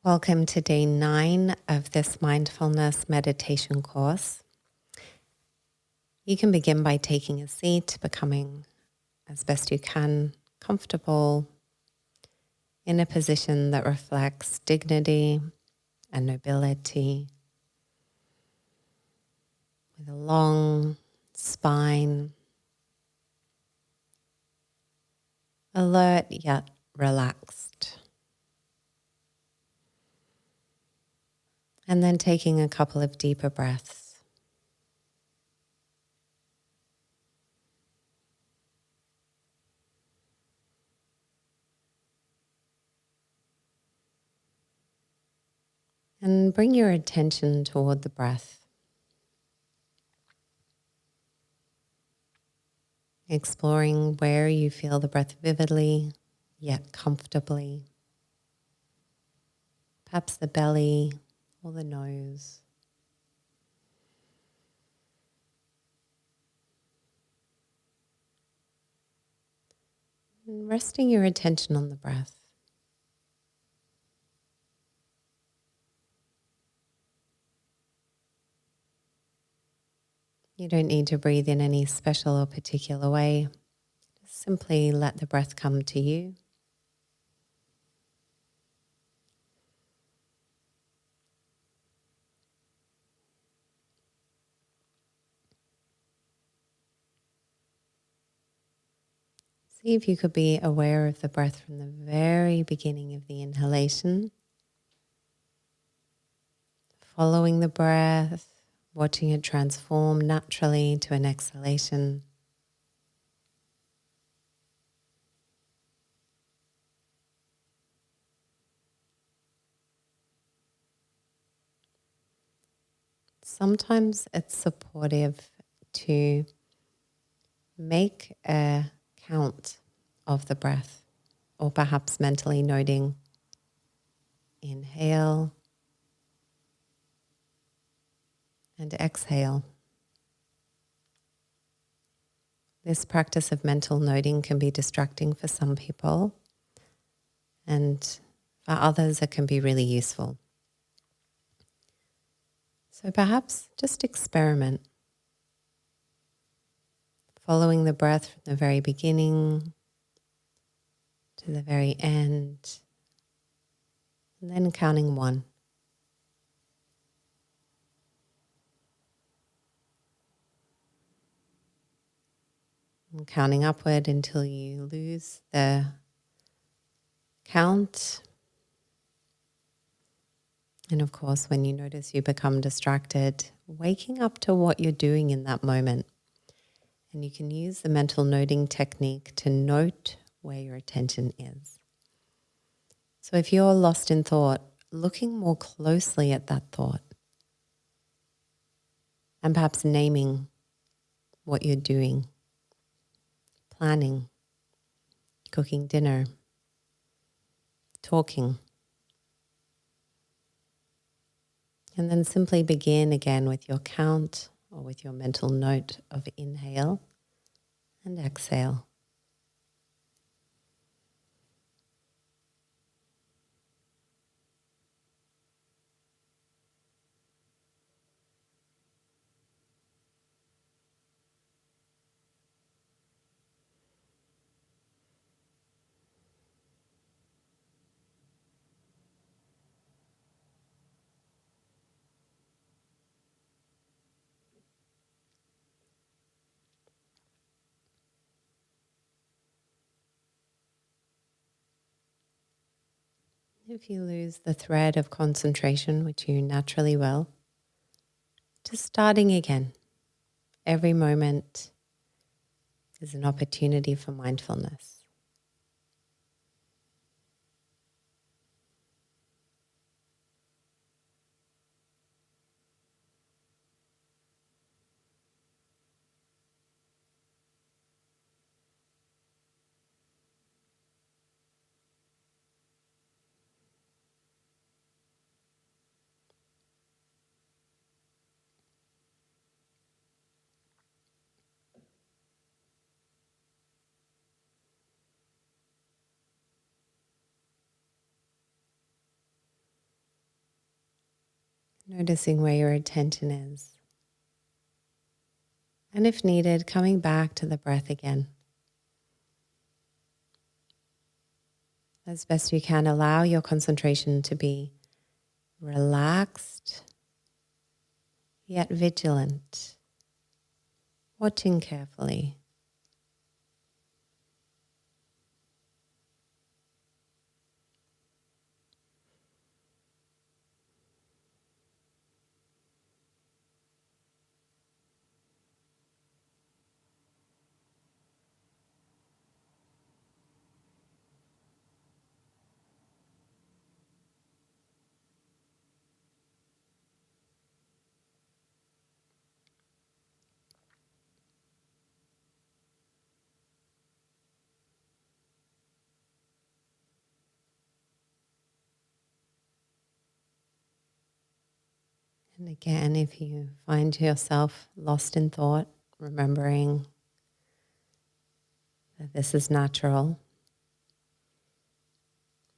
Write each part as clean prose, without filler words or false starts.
Welcome to day 9 of this mindfulness meditation course. You can begin by taking a seat, becoming as best you can comfortable in a position that reflects dignity and nobility, with a long spine, alert yet relaxed. And then taking a couple of deeper breaths. And bring your attention toward the breath. Exploring where you feel the breath vividly, yet comfortably. Perhaps the belly or the nose. And resting your attention on the breath. You don't need to breathe in any special or particular way. Just simply let the breath come to you. See if you could be aware of the breath from the very beginning of the inhalation. Following the breath, watching it transform naturally to an exhalation. Sometimes it's supportive to make a count of the breath, or perhaps mentally noting inhale and exhale. This practice of mental noting can be distracting for some people, and for others it can be really useful. So perhaps just experiment, following the breath from the very beginning to the very end, and then counting 1. And counting upward until you lose the count. And of course, when you notice you become distracted, waking up to what you're doing in that moment. And you can use the mental noting technique to note where your attention is. So if you're lost in thought, looking more closely at that thought and perhaps naming what you're doing, planning, cooking dinner, talking. And then simply begin again with your count or with your mental note of inhale and exhale. If you lose the thread of concentration, which you naturally will, just starting again. Every moment is an opportunity for mindfulness. Noticing where your attention is. And if needed, coming back to the breath again. As best you can, allow your concentration to be relaxed, yet vigilant, watching carefully. And again, if you find yourself lost in thought, remembering that this is natural,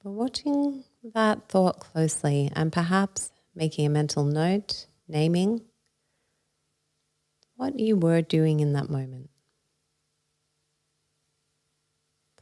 but watching that thought closely and perhaps making a mental note, naming what you were doing in that moment.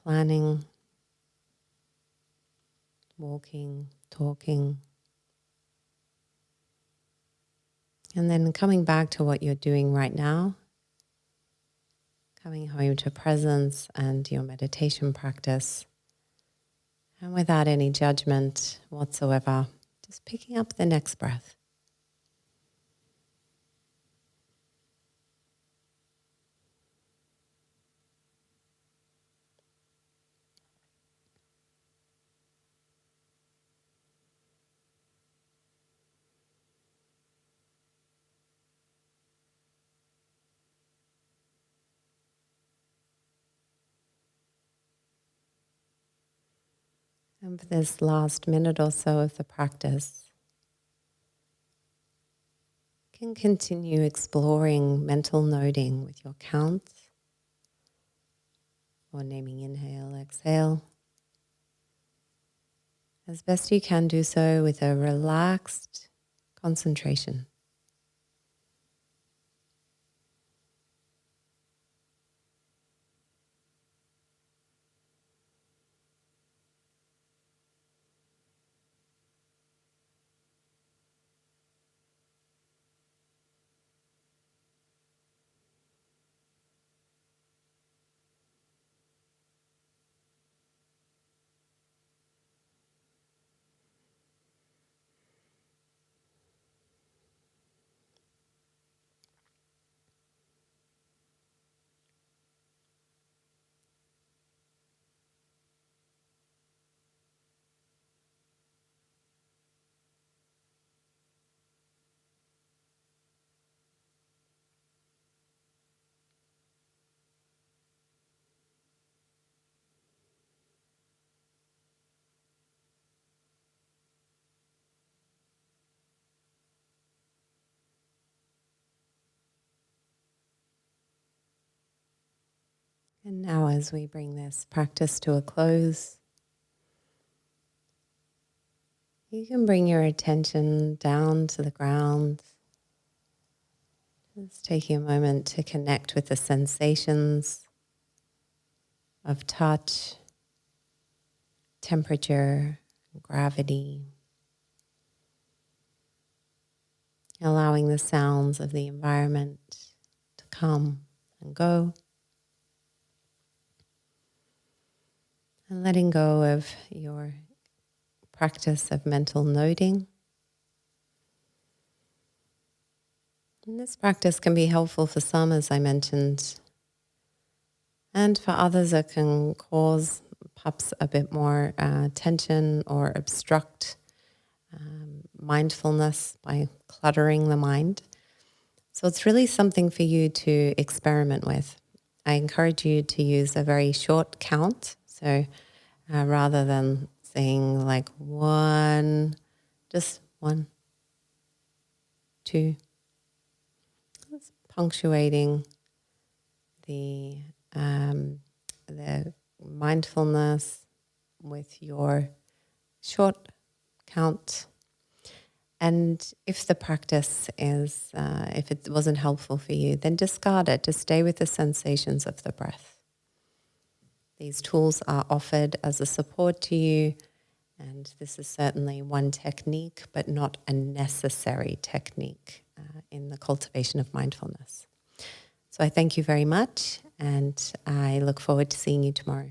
Planning, walking, talking, and then coming back to what you're doing right now, coming home to presence and your meditation practice, and without any judgment whatsoever, just picking up the next breath. And for this last minute or so of the practice, you can continue exploring mental noting with your counts or naming inhale, exhale. As best you can, do so with a relaxed concentration. And now as we bring this practice to a close, you can bring your attention down to the ground. Just taking a moment to connect with the sensations of touch, temperature, gravity, allowing the sounds of the environment to come and go, and letting go of your practice of mental noting. And this practice can be helpful for some, as I mentioned, and for others it can cause perhaps a bit more tension or obstruct mindfulness by cluttering the mind. So it's really something for you to experiment with. I encourage you to use a very short count. So rather than saying like one, just one, two, just punctuating the mindfulness with your short count. And if the practice is, if it wasn't helpful for you, then discard it. Just stay with the sensations of the breath. These tools are offered as a support to you, and this is certainly one technique, but not a necessary technique in the cultivation of mindfulness. So I thank you very much, and I look forward to seeing you tomorrow.